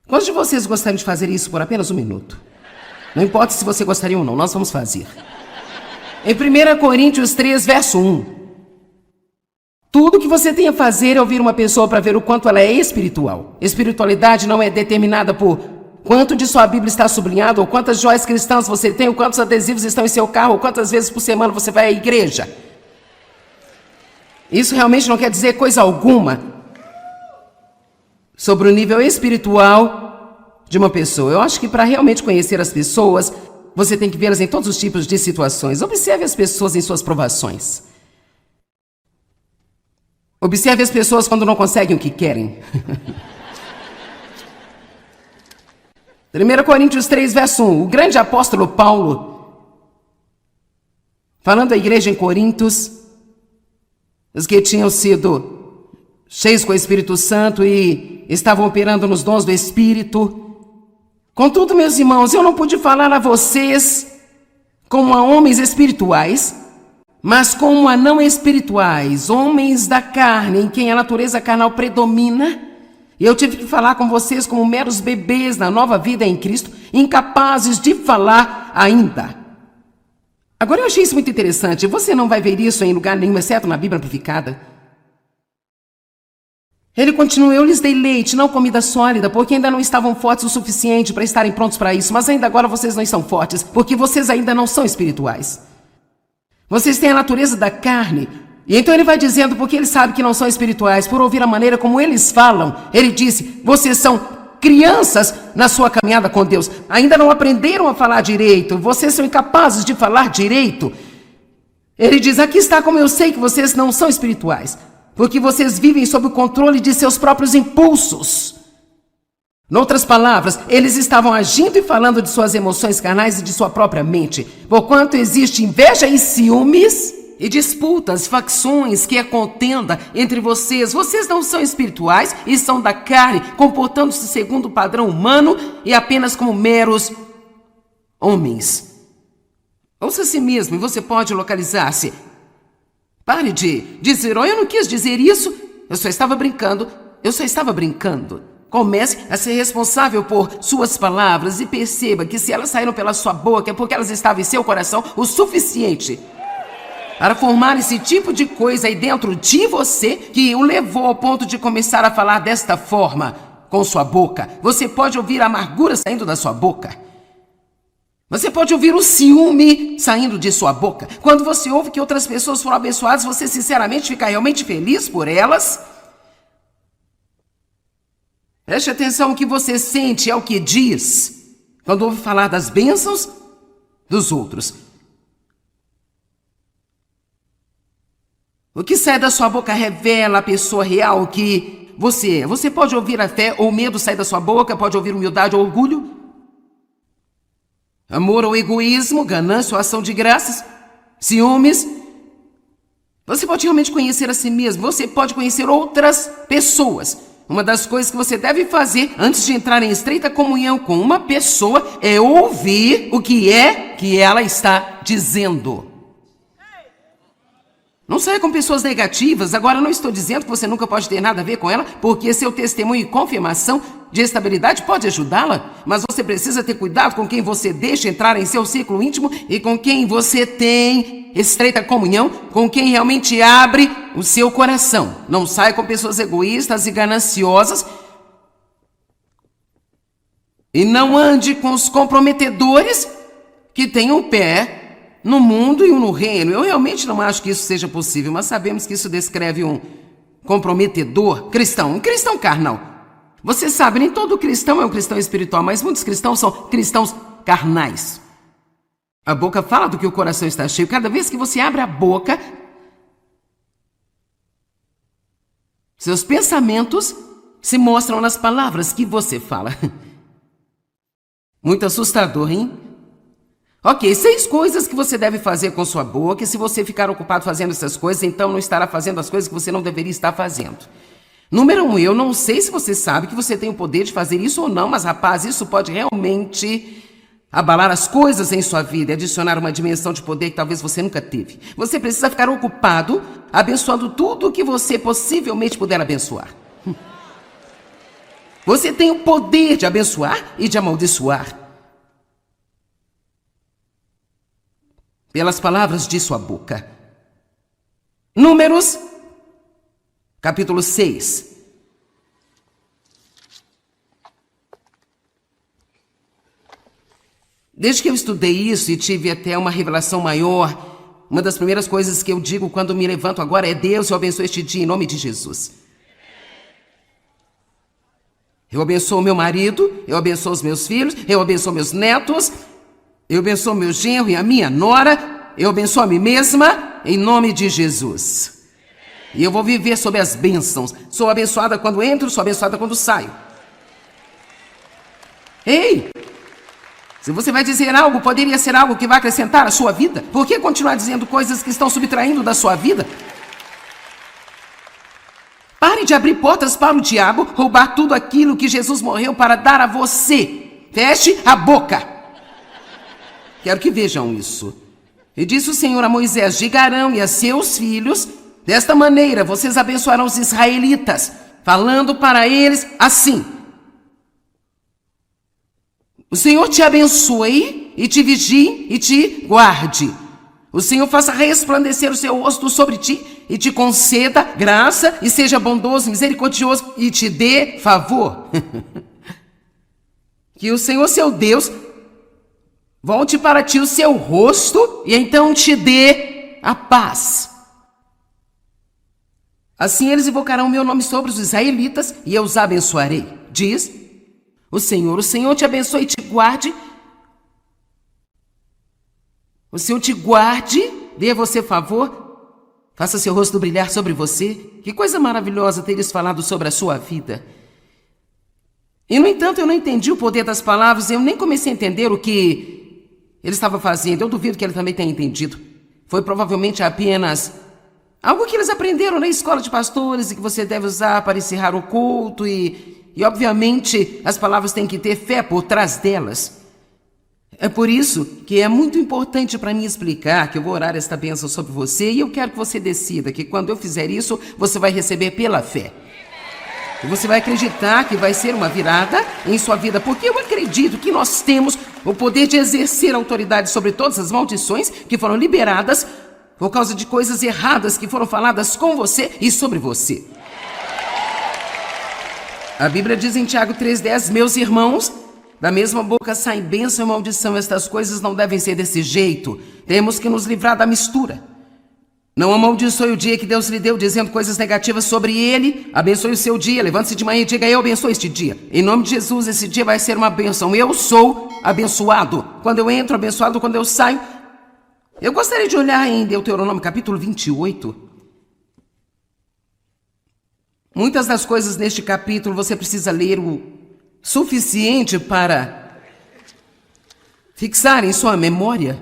Quantos de vocês gostariam de fazer isso por apenas um minuto? Não importa se você gostaria ou não, nós vamos fazer. Em 1 Coríntios 3, verso 1. Tudo que você tem a fazer é ouvir uma pessoa para ver o quanto ela é espiritual. Espiritualidade não é determinada por quanto de sua Bíblia está sublinhado, ou quantas joias cristãs você tem, ou quantos adesivos estão em seu carro, ou quantas vezes por semana você vai à igreja. Isso realmente não quer dizer coisa alguma sobre o nível espiritual de uma pessoa. Eu acho que para realmente conhecer as pessoas, você tem que vê-las em todos os tipos de situações. Observe as pessoas em suas provações. Observe as pessoas quando não conseguem o que querem. 1 Coríntios 3, verso 1. O grande apóstolo Paulo, falando à igreja em Corintos, os que tinham sido cheios com o Espírito Santo e estavam operando nos dons do Espírito. Contudo, meus irmãos, eu não pude falar a vocês como a homens espirituais, mas como a não espirituais, homens da carne, em quem a natureza carnal predomina. E eu tive que falar com vocês como meros bebês na nova vida em Cristo, incapazes de falar ainda. Agora eu achei isso muito interessante. Você não vai ver isso em lugar nenhum, exceto na Bíblia amplificada. Ele continua: eu lhes dei leite, não comida sólida, porque ainda não estavam fortes o suficiente para estarem prontos para isso. Mas ainda agora vocês não estão fortes, porque vocês ainda não são espirituais. Vocês têm a natureza da carne. E então ele vai dizendo, porque ele sabe que não são espirituais, por ouvir a maneira como eles falam. Ele disse: vocês são crianças na sua caminhada com Deus. Ainda não aprenderam a falar direito. Vocês são incapazes de falar direito. Ele diz: aqui está como eu sei que vocês não são espirituais. Porque vocês vivem sob o controle de seus próprios impulsos. Noutras palavras, eles estavam agindo e falando de suas emoções carnais e de sua própria mente. Porquanto existe inveja e ciúmes e disputas, facções, que é contenda entre vocês. Vocês não são espirituais e são da carne, comportando-se segundo o padrão humano e apenas como meros homens. Ouça a si mesmo e você pode localizar-se. Pare de dizer: oh, eu não quis dizer isso, eu só estava brincando. Comece a ser responsável por suas palavras e perceba que se elas saíram pela sua boca é porque elas estavam em seu coração o suficiente para formar esse tipo de coisa aí dentro de você que o levou ao ponto de começar a falar desta forma com sua boca. Você pode ouvir a amargura saindo da sua boca. Você pode ouvir o ciúme saindo de sua boca. Quando você ouve que outras pessoas foram abençoadas, você sinceramente fica realmente feliz por elas? Preste atenção, o que você sente é o que diz quando ouve falar das bênçãos dos outros. O que sai da sua boca revela a pessoa real que você é. Você pode ouvir a fé ou medo sair da sua boca, pode ouvir humildade ou orgulho, amor ou egoísmo, ganância ou ação de graças, ciúmes. Você pode realmente conhecer a si mesmo, você pode conhecer outras pessoas. Uma das coisas que você deve fazer antes de entrar em estreita comunhão com uma pessoa é ouvir o que é que ela está dizendo. Não saia com pessoas negativas. Agora, não estou dizendo que você nunca pode ter nada a ver com ela, porque seu testemunho e confirmação de estabilidade pode ajudá-la, mas você precisa ter cuidado com quem você deixa entrar em seu círculo íntimo e com quem você tem estreita comunhão, com quem realmente abre o seu coração. Não saia com pessoas egoístas e gananciosas e não ande com os comprometedores que têm um pé no mundo e um no reino. Eu realmente não acho que isso seja possível, mas sabemos que isso descreve um comprometedor cristão, um cristão carnal. Você sabe, nem todo cristão é um cristão espiritual, mas muitos cristãos são cristãos carnais. A boca fala do que o coração está cheio. Cada vez que você abre a boca, seus pensamentos se mostram nas palavras que você fala. Muito assustador, hein? Ok, 6 coisas que você deve fazer com sua boca, e se você ficar ocupado fazendo essas coisas, então não estará fazendo as coisas que você não deveria estar fazendo. Número 1, eu não sei se você sabe que você tem o poder de fazer isso ou não, mas rapaz, isso pode realmente abalar as coisas em sua vida e adicionar uma dimensão de poder que talvez você nunca teve. Você precisa ficar ocupado abençoando tudo o que você possivelmente puder abençoar. Você tem o poder de abençoar e de amaldiçoar pelas palavras de sua boca. Números capítulo 6. Desde que eu estudei isso e tive até uma revelação maior, uma das primeiras coisas que eu digo quando me levanto agora é: Deus, eu abençoo este dia em nome de Jesus. Eu abençoo meu marido, eu abençoo os meus filhos, eu abençoo meus netos, eu abençoo meu genro e a minha nora, eu abençoo a mim mesma em nome de Jesus. E eu vou viver sob as bênçãos. Sou abençoada quando entro, sou abençoada quando saio. Ei! Se você vai dizer algo, poderia ser algo que vai acrescentar à sua vida. Por que continuar dizendo coisas que estão subtraindo da sua vida? Pare de abrir portas para o diabo roubar tudo aquilo que Jesus morreu para dar a você. Feche a boca. Quero que vejam isso. E disse o Senhor a Moisés: diga a Arão e a seus filhos: desta maneira vocês abençoarão os israelitas, falando para eles assim: o Senhor te abençoe e te vigie e te guarde. O Senhor faça resplandecer o seu rosto sobre ti e te conceda graça e seja bondoso, misericordioso e te dê favor. Que o Senhor, seu Deus, volte para ti o seu rosto e então te dê a paz. Assim eles invocarão o meu nome sobre os israelitas e eu os abençoarei. Diz o Senhor te abençoe e te guarde. O Senhor te guarde, dê a você favor, faça seu rosto brilhar sobre você. Que coisa maravilhosa ter eles falado sobre a sua vida. E, no entanto, eu não entendi o poder das palavras, eu nem comecei a entender o que ele estava fazendo. Eu duvido que ele também tenha entendido. Foi provavelmente apenas algo que eles aprenderam na escola de pastores e que você deve usar para encerrar o culto e obviamente, as palavras têm que ter fé por trás delas. É por isso que é muito importante para mim explicar que eu vou orar esta bênção sobre você e eu quero que você decida que quando eu fizer isso, você vai receber pela fé. E você vai acreditar que vai ser uma virada em sua vida, porque eu acredito que nós temos o poder de exercer autoridade sobre todas as maldições que foram liberadas por causa de coisas erradas que foram faladas com você e sobre você. A Bíblia diz em Tiago 3,10: meus irmãos, da mesma boca saem bênção e maldição. Estas coisas não devem ser desse jeito. Temos que nos livrar da mistura. Não amaldiçoe o dia que Deus lhe deu, dizendo coisas negativas sobre ele. Abençoe o seu dia. Levante-se de manhã e diga: eu abençoo este dia. Em nome de Jesus, esse dia vai ser uma bênção. Eu sou abençoado. Quando eu entro, abençoado. Quando eu saio. Eu gostaria de olhar em Deuteronômio capítulo 28. Muitas das coisas neste capítulo você precisa ler o suficiente para fixar em sua memória.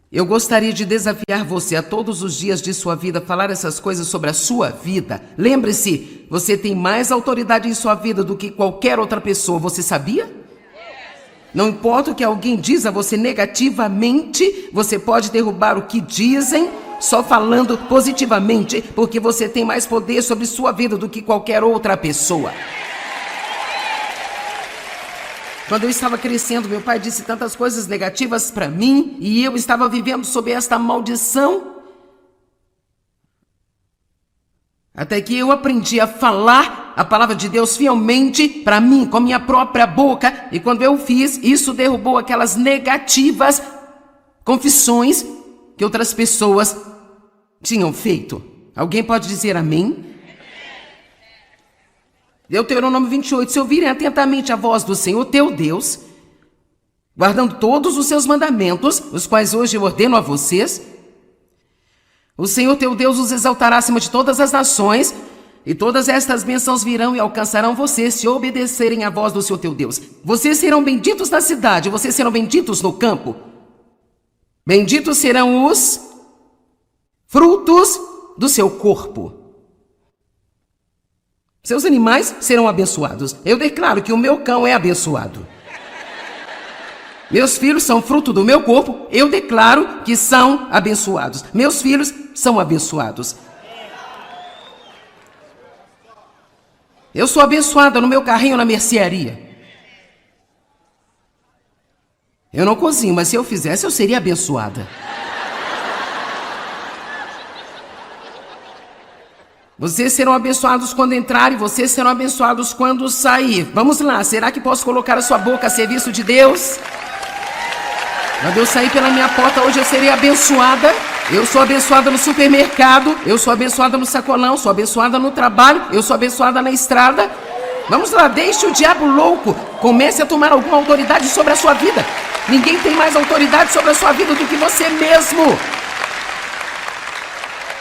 Eu gostaria de desafiar você a todos os dias de sua vida falar essas coisas sobre a sua vida. Lembre-se, você tem mais autoridade em sua vida do que qualquer outra pessoa. Você sabia? Não importa o que alguém diz a você negativamente, você pode derrubar o que dizem só falando positivamente, porque você tem mais poder sobre sua vida do que qualquer outra pessoa. Quando eu estava crescendo, meu pai disse tantas coisas negativas para mim e eu estava vivendo sob esta maldição. Até que eu aprendi a falar a palavra de Deus fielmente para mim, com a minha própria boca. E quando eu fiz, isso derrubou aquelas negativas confissões que outras pessoas tinham feito. Alguém pode dizer amém? Deuteronômio 28. Se ouvirem atentamente a voz do Senhor teu Deus, guardando todos os seus mandamentos, os quais hoje eu ordeno a vocês, o Senhor teu Deus os exaltará acima de todas as nações, e todas estas bênçãos virão e alcançarão vocês se obedecerem à voz do Senhor teu Deus. Vocês serão benditos na cidade, vocês serão benditos no campo. Benditos serão os frutos do seu corpo. Seus animais serão abençoados. Eu declaro que o meu cão é abençoado. Meus filhos são fruto do meu corpo. Eu declaro que são abençoados. Meus filhos são abençoados. Eu sou abençoada no meu carrinho na mercearia. Eu não cozinho, mas se eu fizesse, eu seria abençoada. Vocês serão abençoados quando entrar e vocês serão abençoados quando sair. Vamos lá, será que posso colocar a sua boca a serviço de Deus? Quando eu sair pela minha porta hoje eu serei abençoada. Eu sou abençoada no supermercado, eu sou abençoada no sacolão, sou abençoada no trabalho, eu sou abençoada na estrada. Vamos lá, deixe o diabo louco. Comece a tomar alguma autoridade sobre a sua vida. Ninguém tem mais autoridade sobre a sua vida do que você mesmo.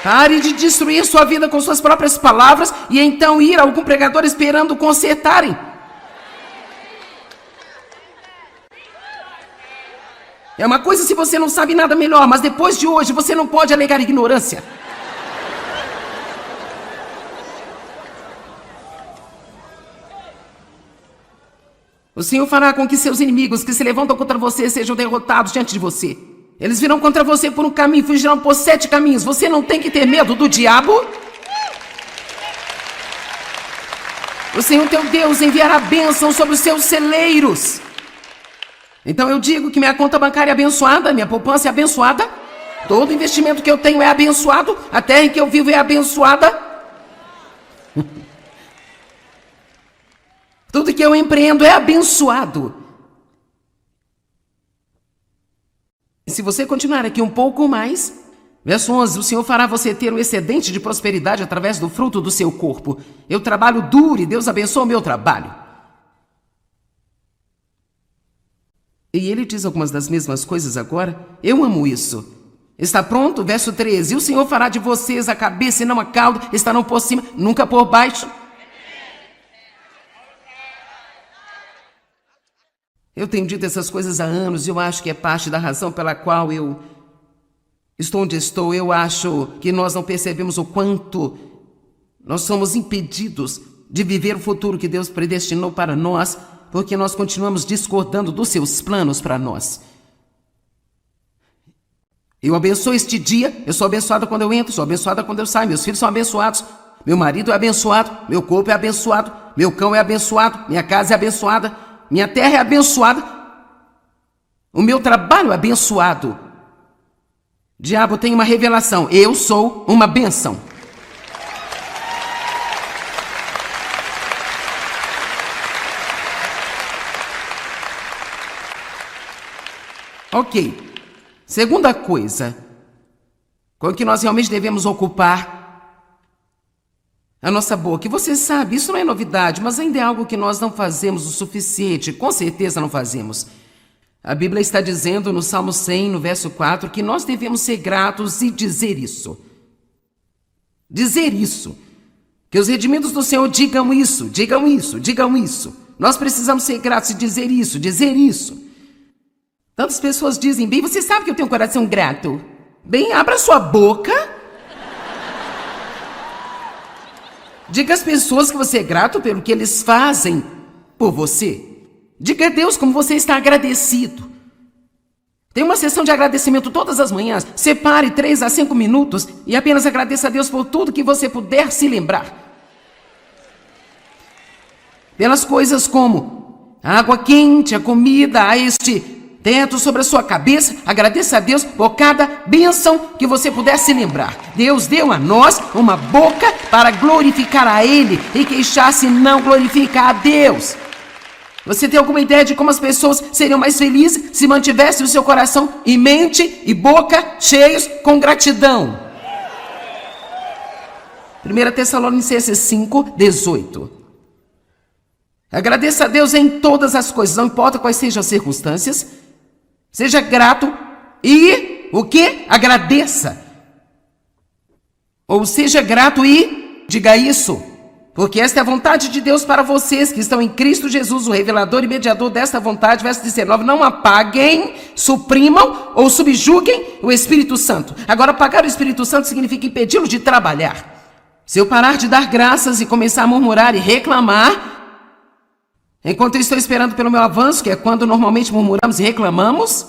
Pare de destruir sua vida com suas próprias palavras e então ir a algum pregador esperando consertarem. É uma coisa se você não sabe nada melhor, mas depois de hoje você não pode alegar ignorância. O Senhor fará com que seus inimigos que se levantam contra você sejam derrotados diante de você. Eles virão contra você por um caminho, fugirão por 7 caminhos. Você não tem que ter medo do diabo. O Senhor teu Deus enviará bênção sobre os seus celeiros. Então eu digo que minha conta bancária é abençoada, minha poupança é abençoada. Todo investimento que eu tenho é abençoado. A terra em que eu vivo é abençoada. Tudo que eu empreendo é abençoado. E se você continuar aqui um pouco mais, verso 11, o Senhor fará você ter um excedente de prosperidade através do fruto do seu corpo. Eu trabalho duro e Deus abençoa o meu trabalho. E ele diz algumas das mesmas coisas agora. Eu amo isso. Está pronto? Verso 13. O Senhor fará de vocês a cabeça e não a cauda. Estarão por cima, nunca por baixo. Eu tenho dito essas coisas há anos e eu acho que é parte da razão pela qual eu estou onde estou. Eu acho que nós não percebemos o quanto nós somos impedidos de viver o futuro que Deus predestinou para nós, porque nós continuamos discordando dos seus planos para nós. Eu abençoo este dia, eu sou abençoada quando eu entro, sou abençoada quando eu saio, meus filhos são abençoados, meu marido é abençoado, meu corpo é abençoado, meu cão é abençoado, minha casa é abençoada, minha terra é abençoada, o meu trabalho é abençoado. Diabo tem uma revelação, eu sou uma bênção. Ok. Segunda coisa com que nós realmente devemos ocupar a nossa boca. E você sabe, isso não é novidade, mas ainda é algo que nós não fazemos o suficiente. Com certeza não fazemos. A Bíblia está dizendo no Salmo 100, no verso 4, que nós devemos ser gratos e dizer isso. Dizer isso. Que os redimidos do Senhor digam isso, digam isso, digam isso. Nós precisamos ser gratos e dizer isso, dizer isso. Tantas pessoas dizem, bem, você sabe que eu tenho um coração grato. Bem, abra sua boca. Diga às pessoas que você é grato pelo que eles fazem por você. Diga a Deus como você está agradecido. Tem uma sessão de agradecimento todas as manhãs. Separe 3 a 5 minutos e apenas agradeça a Deus por tudo que você puder se lembrar. Pelas coisas como a água quente, a comida, a este teto sobre a sua cabeça, agradeça a Deus por cada bênção que você puder se lembrar. Deus deu a nós uma boca para glorificar a Ele e queixar-se não glorificar a Deus. Você tem alguma ideia de como as pessoas seriam mais felizes se mantivessem o seu coração e mente e boca cheios com gratidão? 1 Tessalonicenses 5, 18. Agradeça a Deus em todas as coisas, não importa quais sejam as circunstâncias. Seja grato e o que? Agradeça. Ou seja grato e diga isso. Porque esta é a vontade de Deus para vocês que estão em Cristo Jesus, o revelador e mediador desta vontade. Verso 19, não apaguem, suprimam ou subjuguem o Espírito Santo. Agora, apagar o Espírito Santo significa impedi-lo de trabalhar. Se eu parar de dar graças e começar a murmurar e reclamar, enquanto eu estou esperando pelo meu avanço, que é quando normalmente murmuramos e reclamamos,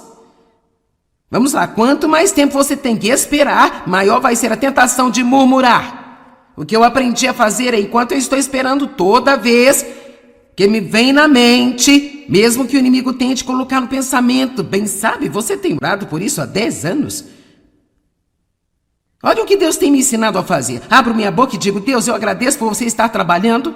vamos lá, quanto mais tempo você tem que esperar, maior vai ser a tentação de murmurar. O que eu aprendi a fazer é, enquanto eu estou esperando, toda vez que me vem na mente, mesmo que o inimigo tente colocar no pensamento, bem sabe, você tem orado por isso há 10 anos. Olha o que Deus tem me ensinado a fazer. Abro minha boca e digo: Deus, eu agradeço por você estar trabalhando.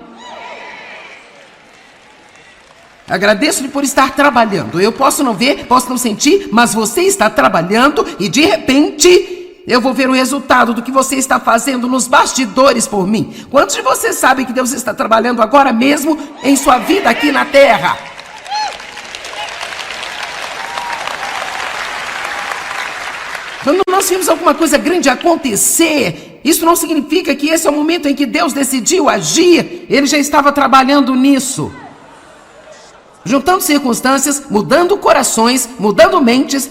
Agradeço-lhe por estar trabalhando. Eu posso não ver, posso não sentir, mas você está trabalhando e de repente eu vou ver o resultado do que você está fazendo nos bastidores por mim. Quantos de vocês sabem que Deus está trabalhando agora mesmo em sua vida aqui na terra? Quando nós vimos alguma coisa grande acontecer, isso não significa que esse é o momento em que Deus decidiu agir. Ele já estava trabalhando nisso. Juntando circunstâncias, mudando corações, mudando mentes,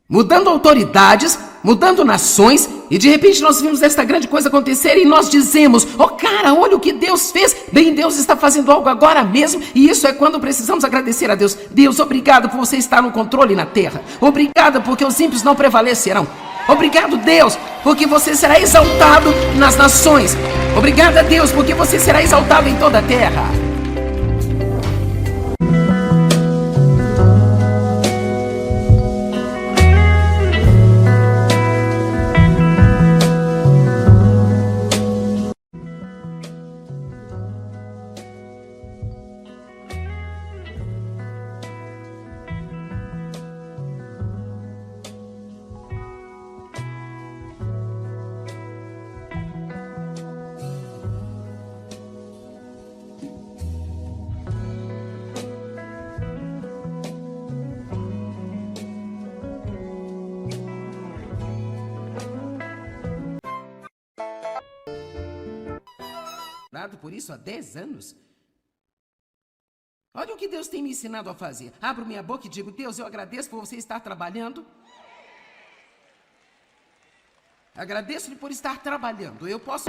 mudando autoridades, mudando nações, e de repente nós vimos esta grande coisa acontecer e nós dizemos: oh cara, olha o que Deus fez. Bem, Deus está fazendo algo agora mesmo, e isso é quando precisamos agradecer a Deus. Deus, obrigado por você estar no controle na terra. Obrigado porque os ímpios não prevalecerão. Obrigado, Deus, porque você será exaltado nas nações. Obrigado a Deus, porque você será exaltado em toda a terra. Por isso há 10 anos. Olha o que Deus tem me ensinado a fazer. Abro minha boca e digo: Deus, eu agradeço por você estar trabalhando. Agradeço-lhe por estar trabalhando. Eu posso...